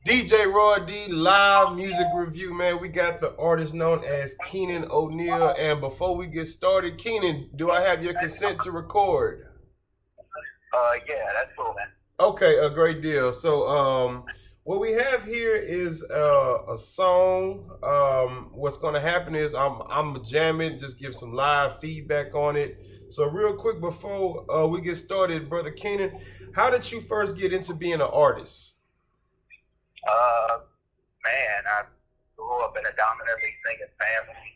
DJ Raw D live music review, man. We got the artist known as Keanon O'Neal. And before we get started, Keanon, do I have your consent to record? Yeah, that's cool, man. Okay, a great deal. So, what we have here is a song. What's going to happen is I'm jamming, just give some live feedback on it. So, real quick before we get started, brother Keanon, how did you first get into being an artist? Man, I grew up in a dominantly singing family.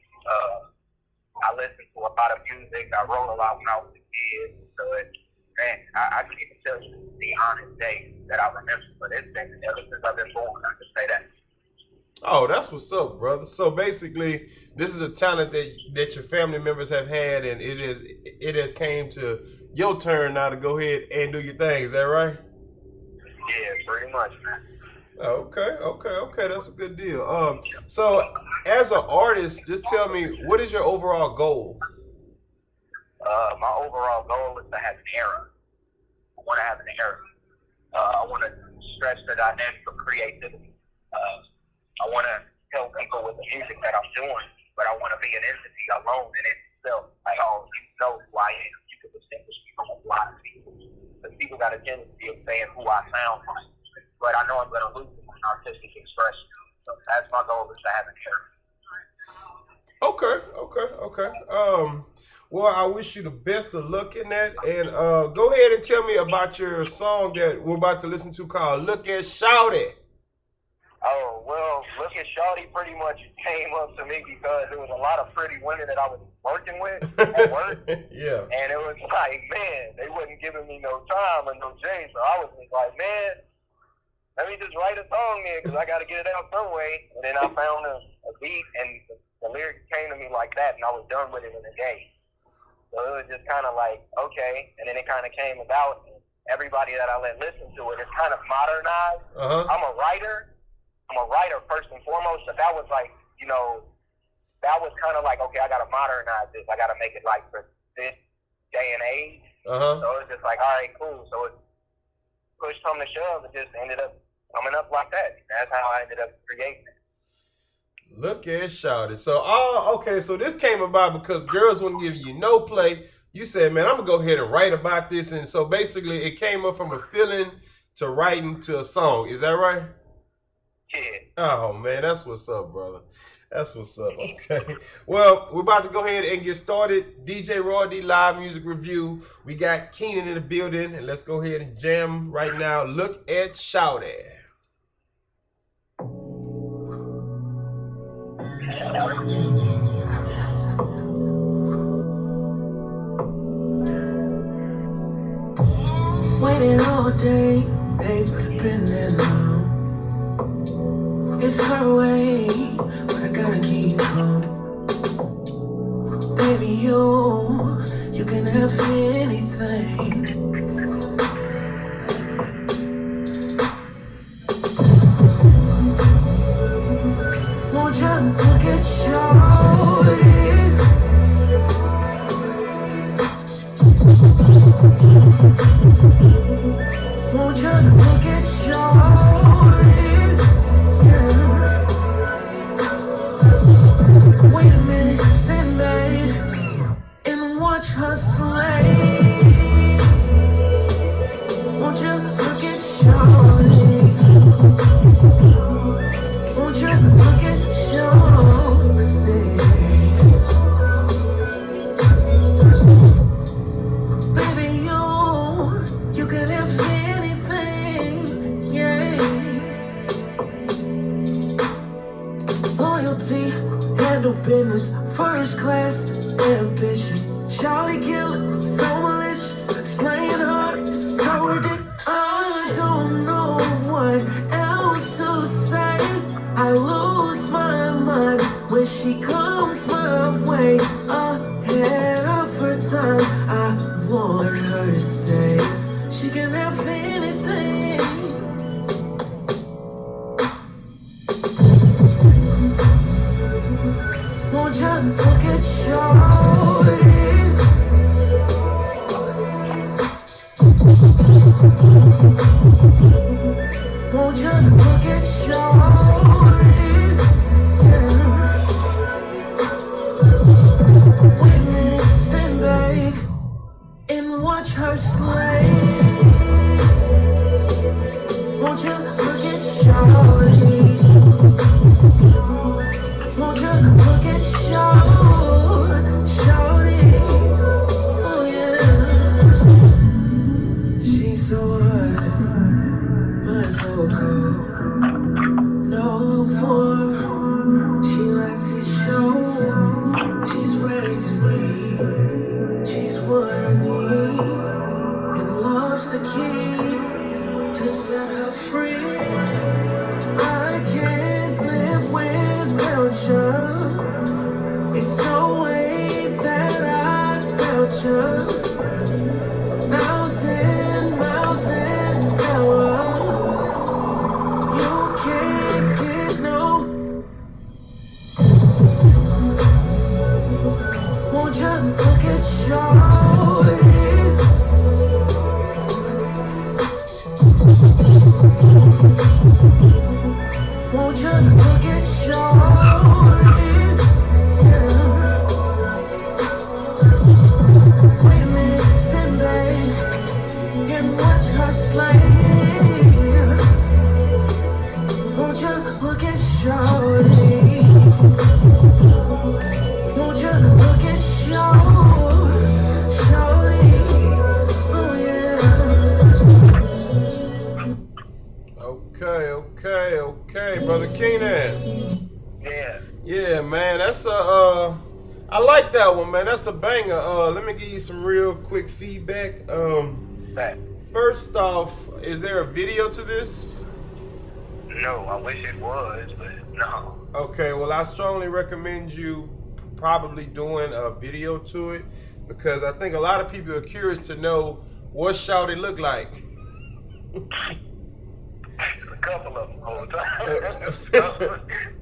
I listened to a lot of music. I wrote a lot when I was a kid. So, man, I can't even tell you the honest day that I remember, but it's been ever since I've been born. I can say that. Oh, that's what's up, brother. So basically, this is a talent that your family members have had, and it has came to your turn now to go ahead and do your thing. Is that right? Yeah, pretty much, man. Okay. That's a good deal. So as an artist, just tell me, what is your overall goal? My overall goal is to have an era. I want to have an era. I want to stretch the dynamic of creativity. I want to help people with the music that I'm doing, but I want to be an entity alone in itself. Like, oh, you know who I am. You can distinguish me from a lot of people. Because people got a tendency of saying who I sound like. But I know I'm going to lose my artistic expression. So that's my goal, is to have an era. Okay. Well, I wish you the best of luck in that. And go ahead and tell me about your song that we're about to listen to called Look at Shout It. Oh, well, Look at Shawty pretty much came up to me because there was a lot of pretty women that I was working with at work. Yeah. And it was like, man, they wasn't giving me no time or no J. So I was just like, man, let me just write a song then because I got to get it out some way. And then I found a beat and the lyrics came to me like that and I was done with it in a day. So it was just kind of like, okay. And then it kind of came about. And everybody that I let listen to it, it's kind of modernized. I'm a writer first and foremost. So that was like, that was kind of like, okay, I got to modernize this. I got to make it like for this day and age. So it was just like, all right, cool. So it pushed come to shove. It just ended up coming up like that. That's how I ended up creating it. Look at Shout It. So, okay. So this came about because girls wouldn't give you no play. You said, man, I'm going to go ahead and write about this. And so basically it came up from a feeling to writing to a song. Is that right? Yeah. Oh, man, that's what's up, brother. That's what's up. Okay. Well, we're about to go ahead and get started. DJ Raw D live music review. We got Keanon in the building, and let's go ahead and jam right now. Look at Shout It. Waiting all day, babe, been there long. It's her way, but I gotta keep calm. Baby, you can have anything. Won't you look at Shawty? Won't you look at Shawty? Wait a minute, stand back and watch her slay. Won't you look at Shawty? Won't you look at Shawty? Baby, you can have anything, yeah. Loyalty, handle business, first class, ambitious. Charlie killer, so malicious, slaying hard, so ridiculous. I don't know what else to say. I lose my mind when she comes my way. Ahead of her time, I want her to say she can have anything. Won't you look at Shawty? Won't you look at shorty? Yeah. Wait a minute, stand back and watch her slay. Won't you look at shorty? Won't you look at shorty? Oh yeah. She's so hot, but so cold. No warm, she lets it show. She's ready to me. She's what I need. And love's the key to set her free. I can't live without you. It's no way that I doubt you. Thousand miles an hour. You can't get no. Won't you look at shorty? Won't you look at shorty? Yeah. Wait a minute, stand back and watch her slay. Won't you look at shorty? Won't you look at shorty? Oh Okay, brother Keanon. Yeah. Yeah, man, that's I like that one, man. That's a banger. Let me give you some real quick feedback. That. First off, is there a video to this? No, I wish it was, but no. Okay, well, I strongly recommend you probably doing a video to it because I think a lot of people are curious to know what Shawty look like. A couple of them all the time.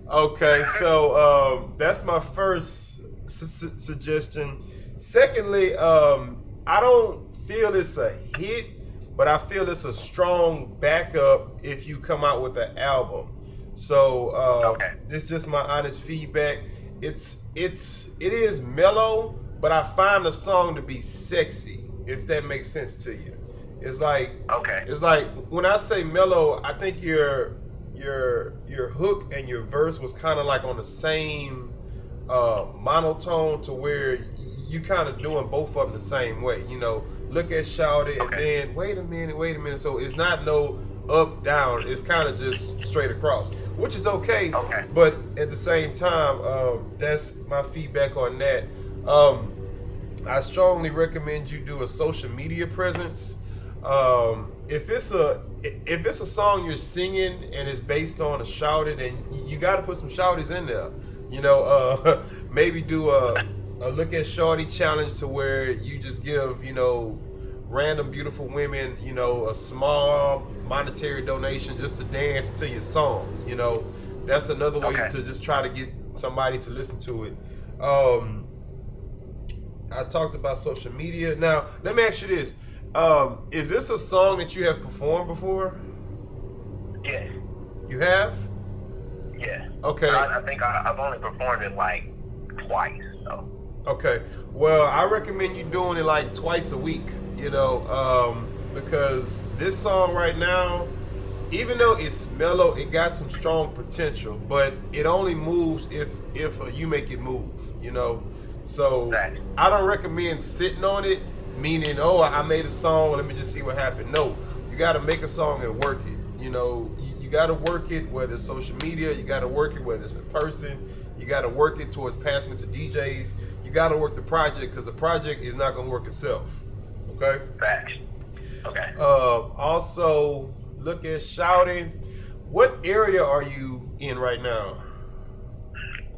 Okay, so that's my first suggestion. Secondly, I don't feel it's a hit, but I feel it's a strong backup if you come out with an album. So Okay. this is just my honest feedback. It is mellow, but I find the song to be sexy, if that makes sense to you. It's like Okay. it's like when I say mellow, I think your hook and your verse was kind of like on the same monotone to where you kind of doing both of them the same way. You know, look at Shawty and Okay. then wait a minute. So it's not no up down. It's kind of just straight across, which is okay. Okay. But at the same time, that's my feedback on that. I strongly recommend you do a social media presence. If it's a song you're singing and it's based on a shouted, then you got to put some shouties in there. You know, maybe do a look at shorty challenge to where you just give random beautiful women a small monetary donation just to dance to your song. That's another way Okay. to just try to get somebody to listen to it. I talked about social media. Now let me ask you this. Is this a song that you have performed before? Yes. You have? Yeah. Okay. I think I've only performed it like twice. So. Okay. Well, I recommend you doing it like twice a week, because this song right now, even though it's mellow, it got some strong potential, but it only moves if you make it move, So Exactly. I don't recommend sitting on it, meaning, oh, I made a song, let me just see what happened. No, you got to make a song and work it. You got to work it, whether it's social media, you got to work it, whether it's in person, you got to work it towards passing it to DJs. You got to work the project because the project is not going to work itself. Okay? Facts. Okay. Also, look at Shouting. What area are you in right now?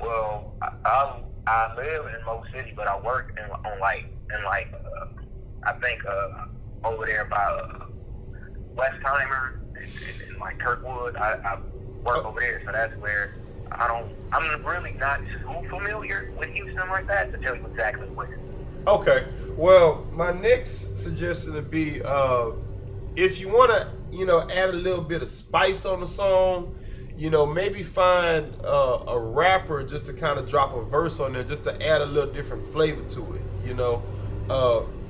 Well, I live in Mo City, but I work I think over there by Westheimer and like Kirkwood. I work over there, so that's where I'm really not too familiar with Houston like that to tell you exactly where. Okay. Well, my next suggestion would be if you want to, add a little bit of spice on the song, maybe find a rapper just to kind of drop a verse on there, just to add a little different flavor to it.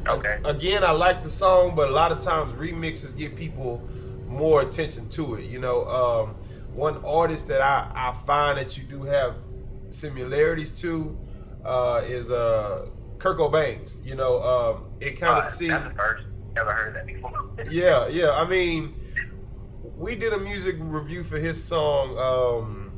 Okay. Again, I like the song, but a lot of times remixes get people more attention to it. One artist that I find that you do have similarities to is Kurt Cobain's. It kind of seems. That's the first. Never heard that before. Yeah. I mean, we did a music review for his song,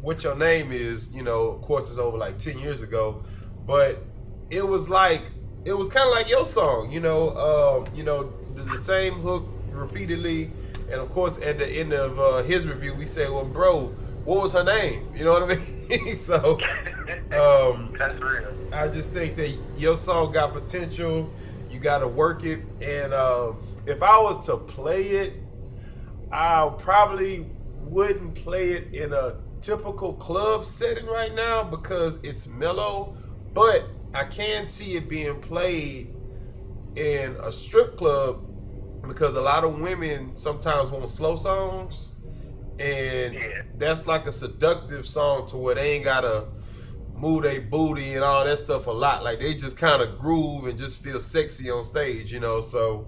What Your Name Is. Of course, it's over like 10 years ago, but it was kind of like your song. The same hook repeatedly, and of course, at the end of his review, we said, "Well, bro, what was her name?" You know what I mean? So, that's real. I just think that your song got potential. You got to work it, and if I was to play it, I probably wouldn't play it in a typical club setting right now because it's mellow, but I can see it being played in a strip club because a lot of women sometimes want slow songs, and that's like a seductive song to where they ain't gotta move their booty and all that stuff a lot. Like they just kind of groove and just feel sexy on stage, So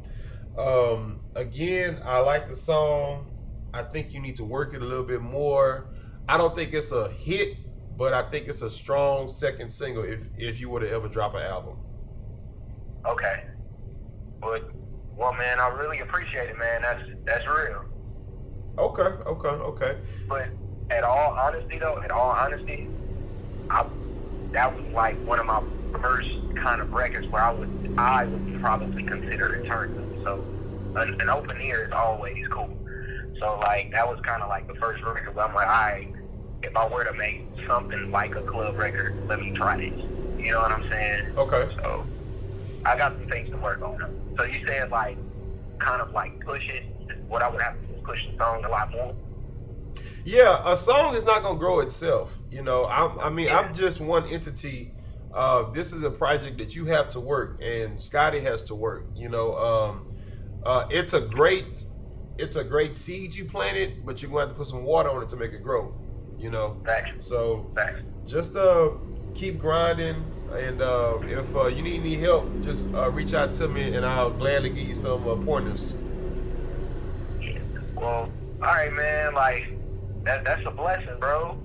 again, I like the song. I think you need to work it a little bit more. I don't think it's a hit, but I think it's a strong second single if you were to ever drop an album. Okay. Well, man, I really appreciate it, man. That's real. Okay. But in all honesty, that was like one of my first kind of records where I would probably consider it turn up. So an open ear is always cool. So like that was kind of like the first record where I'm like, all right, if I were to make something like a club record, let me try this. You know what I'm saying? Okay. So I got some things to work on. So you said like kind of like push it. What I would have to do is push the song a lot more. Yeah, a song is not gonna grow itself. I'm just one entity. This is a project that you have to work, and Scotty has to work. It's a great seed you planted, but you're going to have to put some water on it to make it grow. Thanks. So Thanks. just keep grinding, and if you need any help, just reach out to me, and I'll gladly give you some pointers. Yeah. Well, all right, man. Like that's a blessing, bro.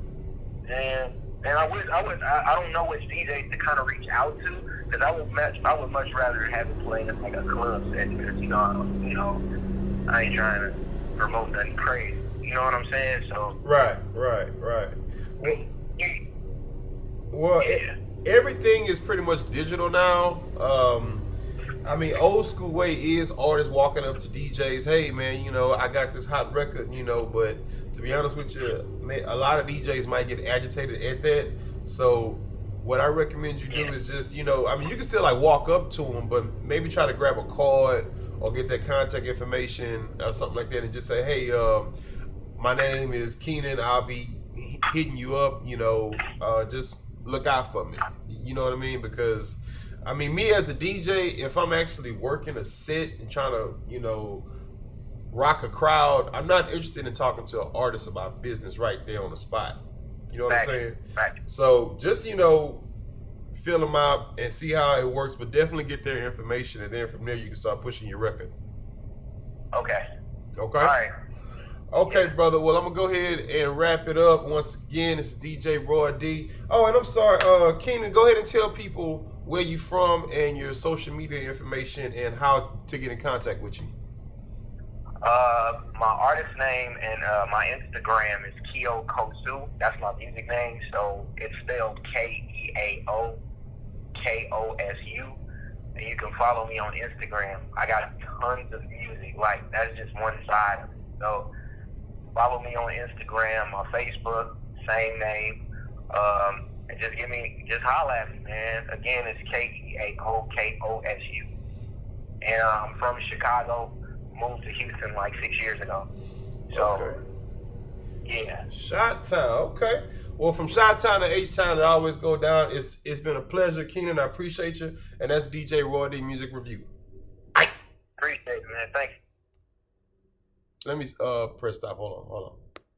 And I don't know which DJs to kind of reach out to, because I would much rather have it playing in like a club setting, because I ain't trying to promote nothing crazy. You know what I'm saying? So Right. Well, yeah. Everything is pretty much digital now. Old school way is artists walking up to DJs, hey man, I got this hot record, but to be honest with you, a lot of DJs might get agitated at that. So what I recommend you do is just, you can still like walk up to them, but maybe try to grab a card or get their contact information or something like that and just say, hey, my name is Keanon, I'll be hitting you up, just look out for me. You know what I mean? Because me as a DJ, if I'm actually working a set and trying to, rock a crowd, I'm not interested in talking to an artist about business right there on the spot. You know what I'm saying? Right. So just, fill them out and see how it works, but definitely get their information, and then from there you can start pushing your record. Okay. Okay? All right. Okay, brother. Well, I'm going to go ahead and wrap it up. Once again, it's DJ Roy D. Oh, and I'm sorry, Keanon, go ahead and tell people where you from and your social media information and how to get in contact with you. My artist name and my Instagram is Keo Kosu. That's my music name, so it's spelled KeaoKosu. And you can follow me on Instagram. I got tons of music. Like, that's just one side of it. So follow me on Instagram or Facebook, same name. And just holla at me, man. Again, it's KeaoKosu. And I'm from Chicago. Moved to Houston like 6 years ago. So, okay. Yeah. Chi-Town, okay. Well, from Chi-Town to H-Town, it always go down. It's been a pleasure, Keanon. I appreciate you. And that's DJ Roy D Music Review. Appreciate it, man. Thank you. Let me press stop. Hold on.